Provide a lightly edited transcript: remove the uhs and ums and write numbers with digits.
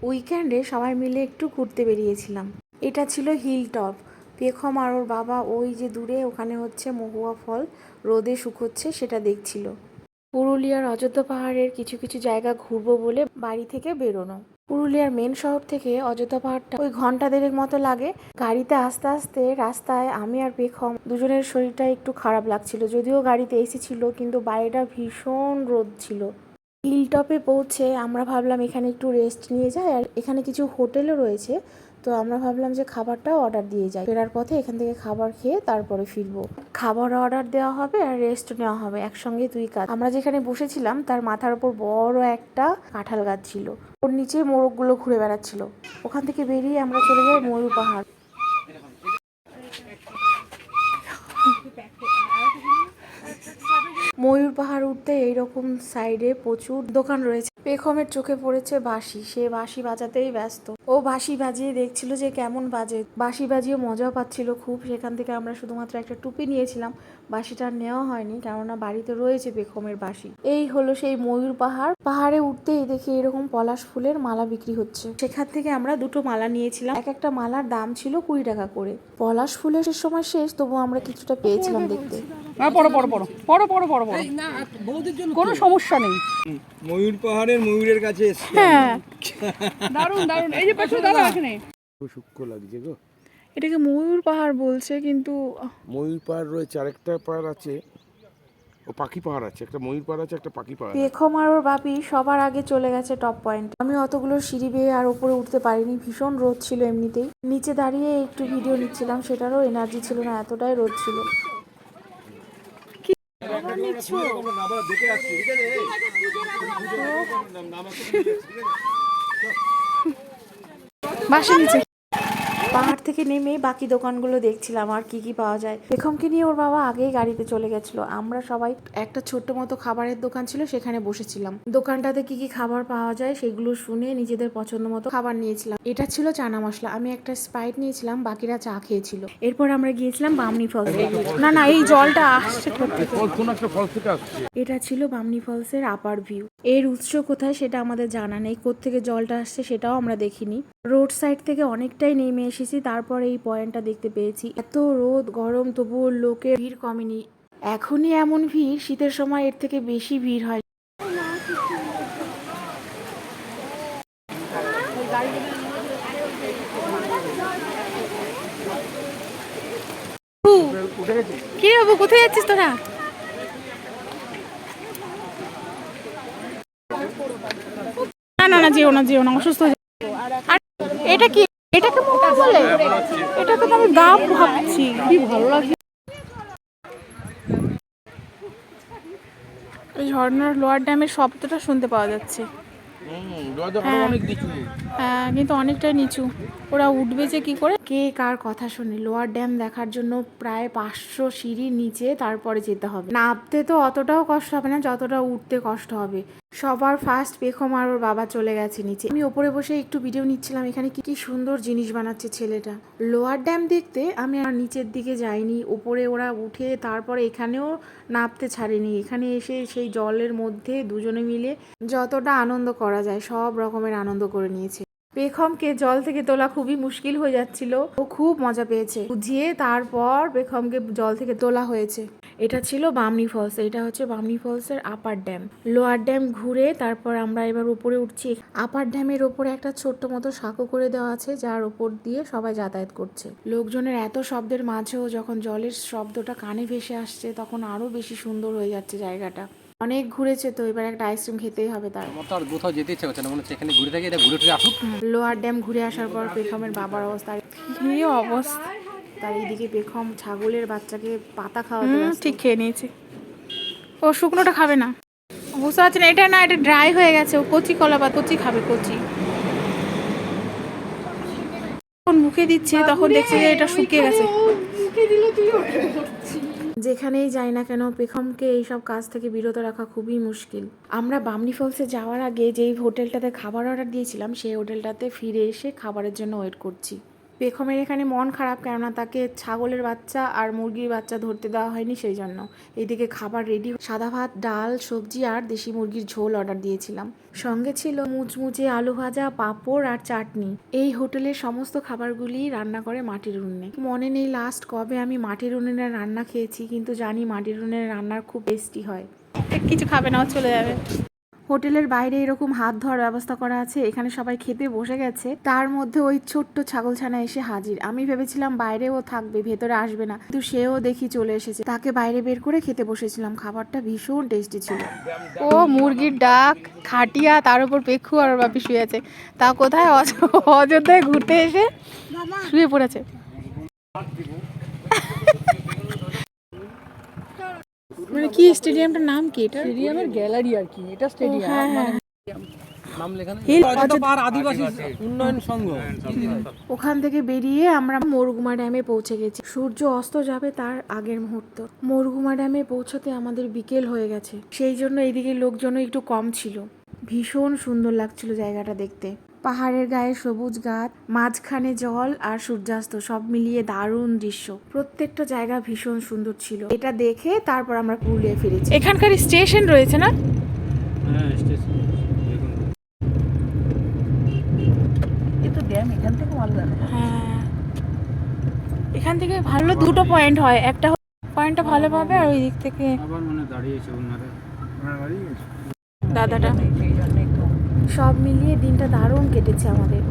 উইকেন্ডে সবাই মিলে একটু ঘুরতে বেরিয়েছিলাম। এটা ছিল হিল টপ। পেখম আর ওর বাবা ওই যে দূরে ওখানে হচ্ছে মহুয়া ফল রোদে শুকোচ্ছে সেটা দেখছিল। পুরুলিয়ার অযোধ্যা পাহাড়ের কিছু কিছু জায়গা ঘুরবো বলে বাড়ি থেকে বেরোনো। পুরুলিয়ার মেন শহর থেকে অযোধ্যা পাহাড়টা ওই ঘন্টা দেড়েক মতো লাগে। গাড়িতে আস্তে আস্তে রাস্তায় আমি আর পেখম দুজনের শরীরটা একটু খারাপ লাগছিল, যদিও গাড়িতে এসি ছিল কিন্তু বাইরেটা ভীষণ রোদ ছিল। হিল টপে পৌঁছে আমরা ভাবলাম এখানে একটু রেস্ট নিয়ে যাই, আর এখানে কিছু হোটেলও রয়েছে, তো আমরা ভাবলাম যে খাবারটাও অর্ডার দিয়ে যাই। ফেরার পথে এখান থেকে খাবার খেয়ে তারপরে ফিরবো। খাবার অর্ডার দেওয়া হবে আর রেস্ট নেওয়া হবে একসঙ্গে দুই কাজ। আমরা যেখানে বসেছিলাম তার মাথার উপর বড় একটা কাঁঠাল গাছ ছিল, ওর নিচে মোরগগুলো ঘুরে বেড়াচ্ছিল। ওখান থেকে বেরিয়ে আমরা চলে যাই ময়ূর পাহাড়। ময়ূর পাহাড় উঠতে এইরকম সাইডে প্রচুর দোকান রয়েছে। পেখমের চোখে পড়েছে বাঁশি, সে বাঁশি বাজাতেই ব্যস্ত। ও বাঁশি বাজিয়ে দেখছিল যে কেমন বাজে, বাঁশি বাজিয়ে মজাও পাচ্ছিল খুব। সেখান থেকে আমরা শুধুমাত্র একটা টুপি নিয়েছিলাম, বাঁশিটা নেওয়া হয়নি কেননা বাড়িতে রয়েছে পেখমের বাঁশি। এই হলো সেই ময়ূর পাহাড়। পাহাড়ে উঠতেই দেখি এরকম পলাশ ফুলের মালা বিক্রি হচ্ছে। সেখান থেকে আমরা দুটো মালা নিয়েছিলাম, এক একটা মালার দাম ছিল 20 টাকা করে। পলাশ ফুলের সময় শেষ, তবু আমরা কিছুটা পেয়েছিলাম দেখতে। পড়ো পড়ো পড়ো পড়ো পড়ো পড়ো পড়ো, কোনো সমস্যা নেই। ময়ূর পাহাড়ের ময়ূরের কাছে হ্যাঁ দারুণ দারুণ। এই যে পাশে দাদা এখানে সূক্ষ্ম লাগছে গো। এটাকে ময়ূর পাহাড় বলছে, কিন্তু ময়ূর পাহাড় রয়েছে, আরেকটা পাহাড় আছে, ও পাখি পাহাড় আছে, একটা ময়ূর পাহাড় আছে, একটা পাখি পাহাড়। পেখম আর ওর বাপি সবার আগে চলে গেছে টপ পয়েন্ট। আমি অতগুলো সিঁড়ি বেয়ে আর উপরে উঠতে পারিনি, ভীষণ রোদ ছিল এমনিতেই। নিচে দাঁড়িয়ে একটু ভিডিও নিচ্ছিলাম, সেটারও এনার্জি ছিল না, এতটাই রোদ ছিল। বাসে নিচে পাহাড় থেকে নেমে বাকি দোকানগুলো দেখছিলাম আর কি কি পাওয়া যায়। পেখমকে নিয়ে ওর বাবা আগেই গাড়িতে চলে গেছিল। আমরা সবাই একটা ছোট্ট মতো খাবারের দোকান ছিল সেখানে বসেছিলাম। দোকানটাতে কি কি খাবার পাওয়া যায় সেগুলো শুনে নিজেদের পছন্দ মতো খাবার নিয়েছিলাম। এটা ছিল চানা মশলা, আমি একটা স্প্রাইট নিয়েছিলাম, বাকিরা চা খেয়েছিল। এরপর আমরা গিয়েছিলাম বামনি ফলস। না না, এই জলটা আসছে এটা ছিল বামনি ফলসের আপার ভিউ। এর উৎস কোথায় সেটা আমাদের জানা নেই, কোত্থেকে জলটা আসছে সেটাও আমরা দেখিনি। রোড সাইড থেকে অনেকটাই নেমে এসেছি, তারপরে এই পয়েন্টটা দেখতে পেয়েছি। এত রোদ গরম তবুও লোকের ভিড় কমেনি। এখনই এমন ভিড়, শীতের সময় এর থেকে বেশি ভিড় হয়। কি বাবু, কোথায় যাচ্ছিস তোরা? না না না, যেও না যেও না, অসুস্থ হয়ে যাবে। আর এটা কি, এটাকে মোয়া বলে? এটাকে তো আমি গাব ভাবছি। কি ভালো লাগে এই ঝর্ণার লোয়ার ড্যামের শব্দটা শুনতে পাওয়া যাচ্ছে। হ্যাঁ কিন্তু অনেকটাই নিচু, ওরা উঠবে যে কি করে? কে কার কথা শুনে? লোয়ার ড্যাম দেখার জন্য প্রায় 500 সিঁড়ি নিচে তারপরে যেতে হবে। নামতে তো অতটাও কষ্ট হবে না যতটা উঠতে কষ্ট হবে। সবার ফার্স্ট পেখম আর ওর বাবা চলে গেছে নিচে। আমি ওপরে বসে একটু ভিডিও নিচ্ছিলাম, এখানে কি কি সুন্দর জিনিস বানাচ্ছে ছেলেটা। লোয়ার ড্যাম দেখতে আমি আর নিচের দিকে যাইনি, ওপরে ওরা উঠে তারপরে এখানেও নামতে ছাড়েনি। এখানে এসে সেই জলের মধ্যে দুজনে মিলে যতটা আনন্দ করা যায় সব রকমের আনন্দ করে নিয়েছে। পেখমকে জল থেকে তোলা খুবই মুশকিল হয়ে যাচ্ছিল, ও খুব মজা পেয়েছে। বুঝিয়ে তারপর পেখমকে জল থেকে তোলা হয়েছে। এটা ছিল বামনি ফলস, এটা হচ্ছে বামনি ফলসের আপার ড্যাম। লোয়ার ড্যাম ঘুরে তারপর আমরা এবার উপরে উঠছি। আপার ড্যামের ওপরে একটা ছোট্ট মতো সাঁকো করে দেওয়া আছে, যার ওপর দিয়ে সবাই যাতায়াত করছে। লোকজনের এত শব্দের মাঝেও যখন জলের শব্দটা কানে ভেসে আসছে তখন আরো বেশি সুন্দর হয়ে যাচ্ছে জায়গাটা। অনেক ঘুরেছে তো এবার একটা আইসক্রিম খেতেই হবে তার। আমার তো আর কোথাও যেতে ইচ্ছে করছে না, মনে হচ্ছে এখানে ঘুরে থাকি, এটা ঘুরে ফিরে আসুক। লোয়ার ড্যাম ঘুরে আসার পর পেখমের বাবার অবস্থা কি অবস্থা! তার এইদিকে পেখম ছাগলের বাচ্চাকে পাতা খাওয়াতে ব্যস্ত। ঠিক খেয়ে নিয়েছি। ও শুকনোটা খাবে না, বুঝতে পারছি না। এটা না, এটা ড্রাই হয়ে গেছে। ও কচি কলা বা কচি খাবে, কচি। যখন মুখে দিচ্ছে তখন দেখছে যে এটা শুকিয়ে গেছে। যেখানেই যাই না কেন পেখমকে এইসব কাজ থেকে বিরত রাখা খুবই মুশকিল। আমরা বামনি ফলসে যাওয়ার আগে যেই হোটেলটাতে খাবার অর্ডার দিয়েছিলাম সেই হোটেলটাতে ফিরে এসে খাবারের জন্য ওয়েট করছি। পেখমের এখানে মন খারাপ, কেননা তাকে ছাগলের বাচ্চা আর মুরগির বাচ্চা ধরতে দেওয়া হয়নি, সেই জন্য। এইদিকে খাবার রেডি, সাদা ভাত, ডাল, সবজি আর দেশি মুরগির ঝোল অর্ডার দিয়েছিলাম। সঙ্গে ছিল মুচমুচে আলু ভাজা, পাঁপড় আর চাটনি। এই হোটেলের সমস্ত খাবারগুলি রান্না করে মাটির উনুনে। মনে নেই লাস্ট কবে আমি মাটির উনুনে রান্না খেয়েছি, কিন্তু জানি মাটির উনুনে রান্নার খুব টেস্টি হয়। কিছু খাবে না, ও চলে যাবে। হোটেলের বাইরে এরকম হাত ধোয়ার ব্যবস্থা করা আছে, এখানে সবাই খেতে বসে গেছে, তার মধ্যে ওই ছোট্ট ছাগলছানা এসে হাজির। আমি ভেবেছিলাম বাইরেও থাকবে, ভেতরে আসবে না, কিন্তু সেও দেখি চলে এসেছে। তাকে বাইরে বের করে খেতে বসেছিলাম। খাবারটা ভীষণ টেস্টি ছিল। ও মুরগির ডাক, খাটিয়া, তার উপর পেখু আর ওর বাপি শুয়ে আছে। তা কোথায় অযোধ্যায় ঘুরতে এসে শুয়ে পড়েছে। মানে কি স্টেডিয়ামটার নাম কি? এটা স্টেডিয়ামের গ্যালারি আর কি, এটা স্টেডিয়াম নাম লেখানো অযোধ্যা পাহাড় আদিবাসী উন্নয়ন সংঘ। ওখান থেকে বেরিয়ে আমরা মরগুমা ড্যামে পৌঁছে গেছি। সূর্য অস্ত যাবে তার আগের মুহূর্ত। মরগুমা ড্যামে পৌঁছতে আমাদের বিকেল হয়ে গেছে, সেই জন্য এইদিকে লোকজনও একটু কম ছিল। ভীষণ সুন্দর লাগছিল জায়গাটা দেখতে। পাহাড়ের গায়ে সবুজ গাছ, মাঝখানে জল আর সূর্যাস্ত, সব মিলিয়ে দারুণ দৃশ্য। প্রত্যেকটা জায়গা ভীষণ সুন্দর ছিল। এটা দেখে তারপর আমরা পুরুলিয়ায় ফিরেছি। এখানকার স্টেশন রয়েছে না? কিন্তু ড্যাম এখান থেকে ভালো লাগে। হ্যাঁ, এখান থেকে ভালো দুটো পয়েন্ট হয়, একটা পয়েন্টটা ভালো পাবে আর ওই দিক থেকে দাদাটা। সব মিলিয়ে দিনটা দারুণ কেটেছে আমাদের।